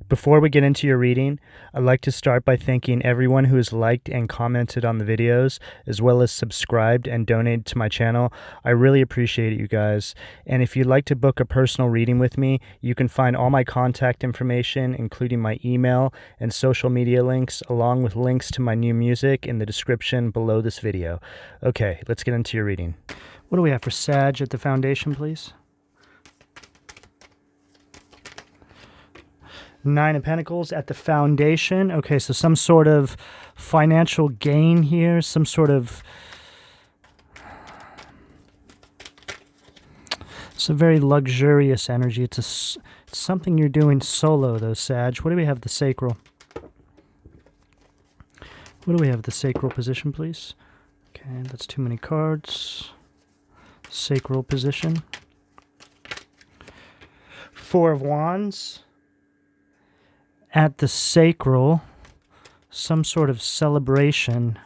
Before we get into your reading, I'd like to start by thanking everyone who has liked and commented on the videos, as well as subscribed and donated to my channel. I really appreciate it, you guys. And if you'd like to book a personal reading with me, you can find all my contact information, including my email and social media links, along with links to my new music in the description below this video. Okay, let's get into your reading. What do we have for Sag at the foundation, please? Nine of Pentacles at the foundation. Okay, so some sort of financial gain here, some sort of... It's a very luxurious energy. It's something you're doing solo, though, Sag. What do we have the sacral? What do we have the sacral position, please? Okay, that's too many cards. Sacral position. Four of Wands. At the sacral, some sort of celebration.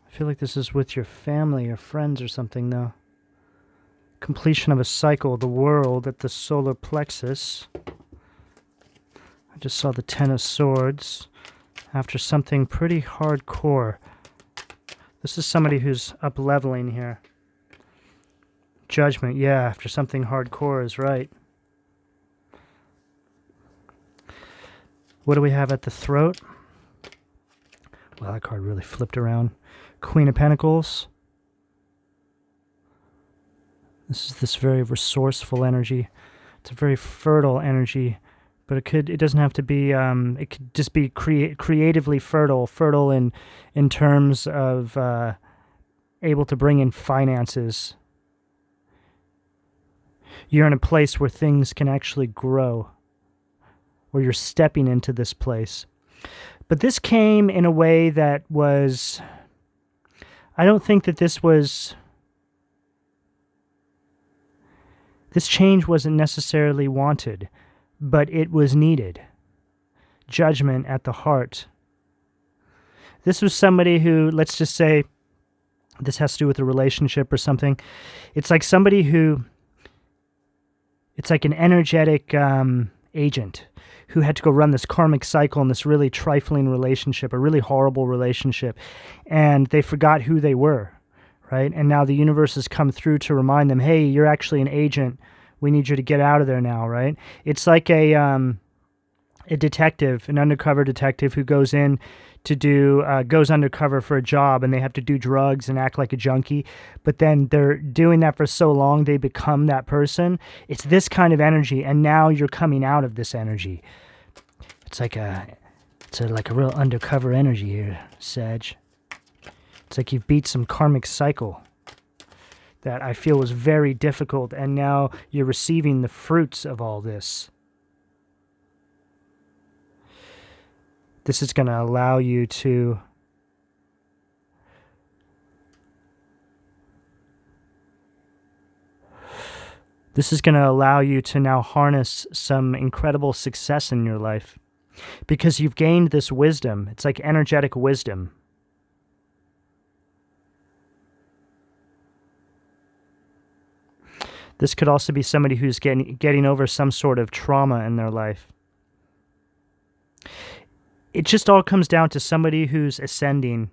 I feel like this is with your family or friends or something, though. Completion of a cycle, the world at the solar plexus. I just saw the Ten of Swords after something pretty hardcore. This is somebody who's up-leveling here. Judgment, yeah, after something hardcore is right. What do we have at the throat? Well, that card really flipped around. Queen of Pentacles. This is this very resourceful energy. It's a very fertile energy, but it doesn't have to be, it could just be creatively fertile. Fertile in terms of able to bring in finances. You're in a place where things can actually grow, where you're stepping into this place. But this came in a way that was... I don't think that this was... This change wasn't necessarily wanted, but it was needed. Judgment at the heart. This was somebody who, let's just say, this has to do with a relationship or something. It's like somebody who... It's like an energetic agent who had to go run this karmic cycle in this really trifling relationship, a really horrible relationship, and they forgot who they were, right? And now the universe has come through to remind them, hey, you're actually an agent. We need you to get out of there now, right? It's like a detective, an undercover detective who goes in to do, goes undercover for a job, and they have to do drugs and act like a junkie, but then they're doing that for so long they become that person. It's this kind of energy, and now you're coming out of this energy. It's like a real undercover energy here, Sag. It's like you've beat some karmic cycle that I feel was very difficult, and now you're receiving the fruits of all this. This is going to allow you to now harness some incredible success in your life because you've gained this wisdom. It's like energetic wisdom. This could also be somebody who's getting over some sort of trauma in their life. It just all comes down to somebody who's ascending,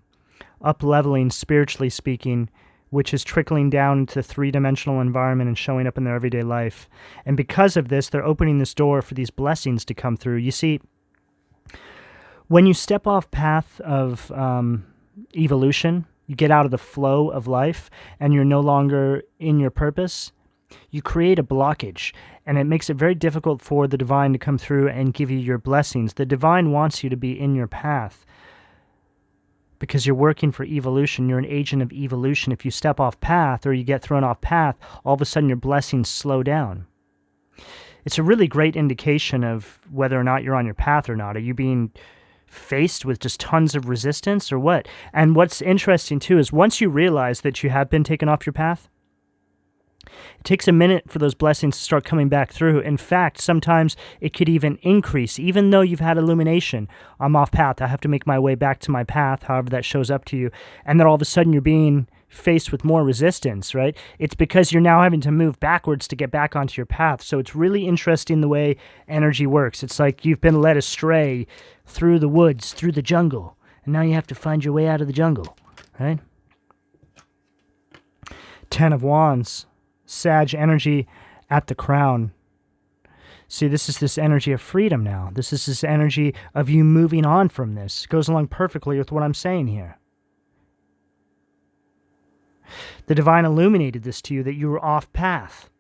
up-leveling, spiritually speaking, which is trickling down into three-dimensional environment and showing up in their everyday life. And because of this, they're opening this door for these blessings to come through. You see, when you step off path of evolution, you get out of the flow of life, and you're no longer in your purpose, you create a blockage, and it makes it very difficult for the divine to come through and give you your blessings. The divine wants you to be in your path because you're working for evolution. You're an agent of evolution. If you step off path or you get thrown off path, all of a sudden your blessings slow down. It's a really great indication of whether or not you're on your path or not. Are you being faced with just tons of resistance or what? And what's interesting too is once you realize that you have been taken off your path, it takes a minute for those blessings to start coming back through. In fact, sometimes it could even increase, even though you've had illumination. I'm off path. I have to make my way back to my path, however that shows up to you. And then all of a sudden you're being faced with more resistance, right? It's because you're now having to move backwards to get back onto your path. So it's really interesting the way energy works. It's like you've been led astray through the woods, through the jungle, and now you have to find your way out of the jungle, right? 10 of Wands, Sag energy at the crown. See, this is this energy of freedom now. This is this energy of you moving on from this. It goes along perfectly with what I'm saying here. The divine illuminated this to you, that you were off path.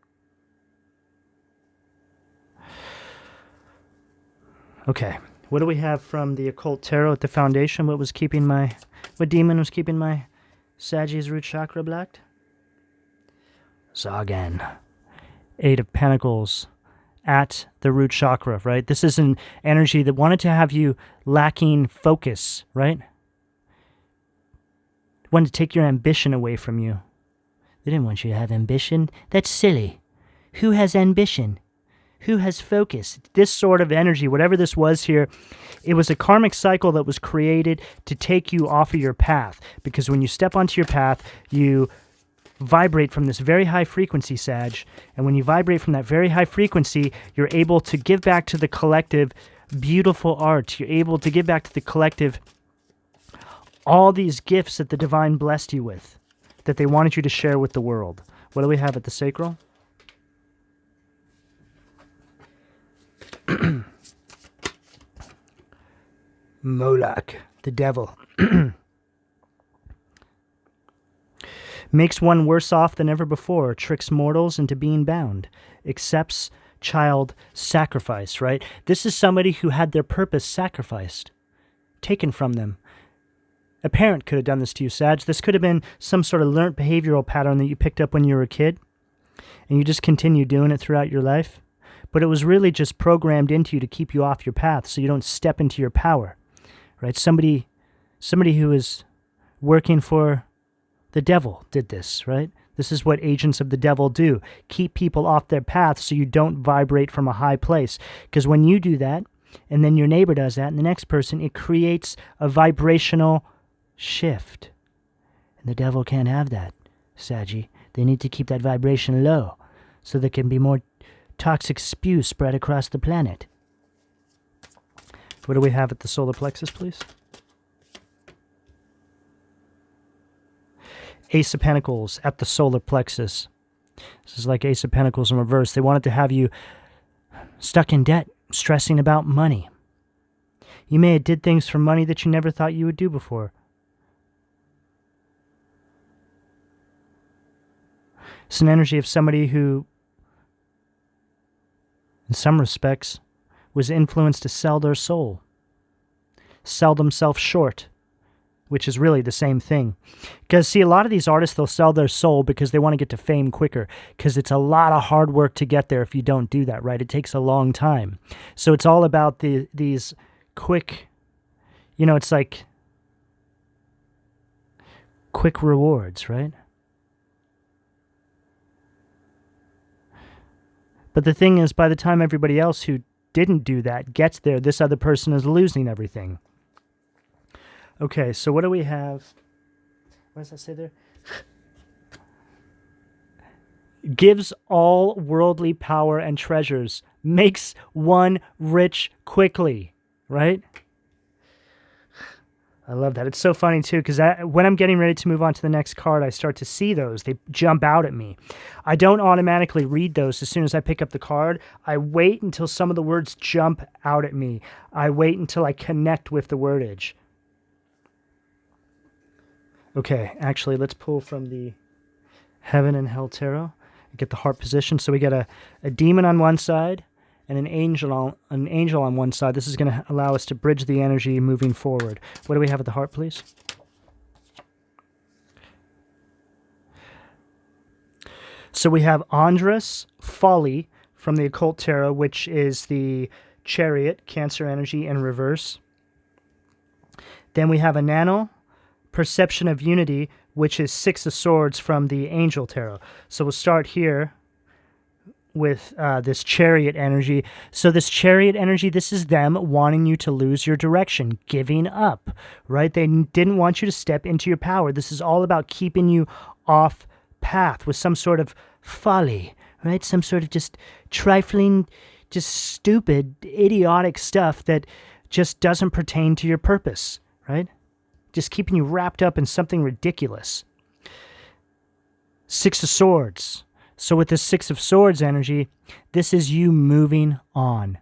Okay, what do we have from the Occult Tarot at the foundation? What demon was keeping my Sagittarius root chakra blocked? Zagan. 8 of Pentacles at the root chakra, right? This is an energy that wanted to have you lacking focus, right? Wanted to take your ambition away from you. They didn't want you to have ambition. That's silly. Who has ambition? Who has focus? This sort of energy, whatever this was here, it was a karmic cycle that was created to take you off of your path. Because when you step onto your path, you vibrate from this very high frequency, Sag. And when you vibrate from that very high frequency, you're able to give back to the collective beautiful art. You're able to give back to the collective all these gifts that the divine blessed you with, that they wanted you to share with the world. What do we have at the sacral? Moloch, the devil. Makes one worse off than ever before, tricks mortals into being bound, accepts child sacrifice, right? This is somebody who had their purpose sacrificed, taken from them. A parent could have done this to you, Sag. This could have been some sort of learned behavioral pattern that you picked up when you were a kid, and you just continue doing it throughout your life. But it was really just programmed into you to keep you off your path so you don't step into your power, right? Somebody who is working for the devil did this, right? This is what agents of the devil do. Keep people off their path so you don't vibrate from a high place. Because when you do that, and then your neighbor does that, and the next person, it creates a vibrational shift. And the devil can't have that, Saggy. They need to keep that vibration low so there can be more toxic spew spread across the planet. What do we have at the solar plexus, please? Ace of Pentacles at the solar plexus. This is like Ace of Pentacles in reverse. They wanted to have you stuck in debt, stressing about money. You may have did things for money that you never thought you would do before. It's an energy of somebody who, in some respects, was influenced to sell their soul, sell themselves short, which is really the same thing. Because, see, a lot of these artists, they'll sell their soul because they want to get to fame quicker, because it's a lot of hard work to get there if you don't do that, right? It takes a long time. So it's all about these quick, it's like quick rewards, right? But the thing is, by the time everybody else who didn't do that gets there, this other person is losing everything. Okay, so what do we have? What does that say there? Gives all worldly power and treasures, makes one rich quickly, right? I love that. It's so funny, too, because when I'm getting ready to move on to the next card, I start to see those. They jump out at me. I don't automatically read those as soon as I pick up the card. I wait until some of the words jump out at me. I wait until I connect with the wordage. Okay, actually, let's pull from the Heaven and Hell Tarot. Get the heart position. So we got a demon on one side and an angel on one side. This is going to allow us to bridge the energy moving forward. What do we have at the heart, please? So we have Andras Folly from the Occult Tarot, which is the Chariot, Cancer energy in reverse. Then we have a Nano, Perception of Unity, which is Six of Swords from the Angel Tarot. So we'll start here with this Chariot energy. So this Chariot energy, this is them wanting you to lose your direction, giving up, right? They didn't want you to step into your power. This is all about keeping you off path with some sort of folly, right? Some sort of just trifling, just stupid, idiotic stuff that just doesn't pertain to your purpose, right? Just keeping you wrapped up in something ridiculous. Six of Swords. So with this Six of Swords energy, this is you moving on.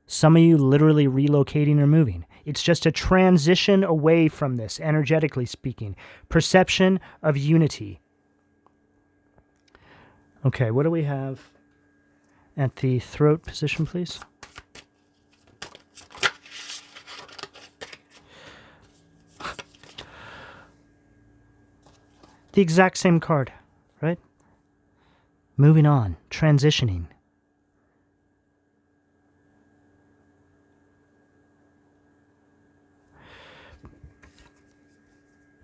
Some of you literally relocating or moving. It's just a transition away from this, energetically speaking. Perception of unity. Okay, what do we have at the throat position, please? The exact same card, right? Moving on, transitioning.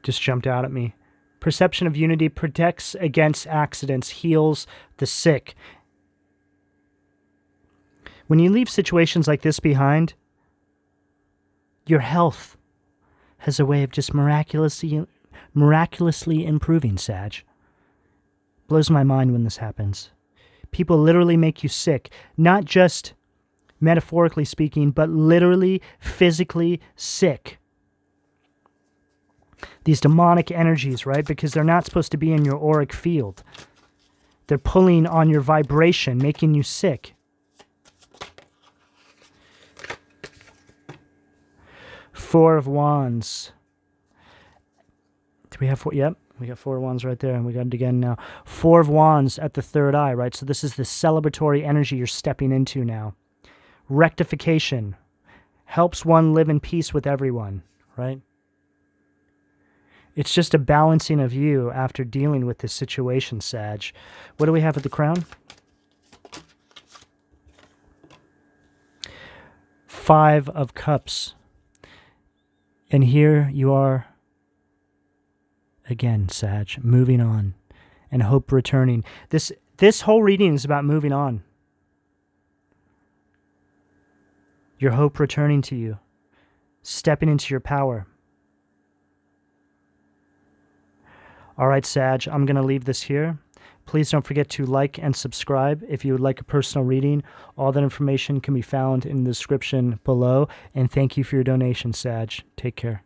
Just jumped out at me. Perception of unity protects against accidents, heals the sick. When you leave situations like this behind, your health has a way of just miraculously improving, Sag. Blows my mind when this happens. People literally make you sick, not just metaphorically speaking, but literally, physically sick. These demonic energies, right? Because they're not supposed to be in your auric field. They're pulling on your vibration, making you sick. Four of Wands. Do we have four? Yep. We got Four of Wands right there, and we got it again now. Four of Wands at the third eye, right? So this is the celebratory energy you're stepping into now. Rectification. Helps one live in peace with everyone, right? It's just a balancing of you after dealing with this situation, Sag. What do we have at the crown? Five of Cups. And here you are again, Sag, moving on and hope returning. This whole reading is about moving on. Your hope returning to you, stepping into your power. All right, Sag, I'm going to leave this here. Please don't forget to like and subscribe if you would like a personal reading. All that information can be found in the description below. And thank you for your donation, Sag. Take care.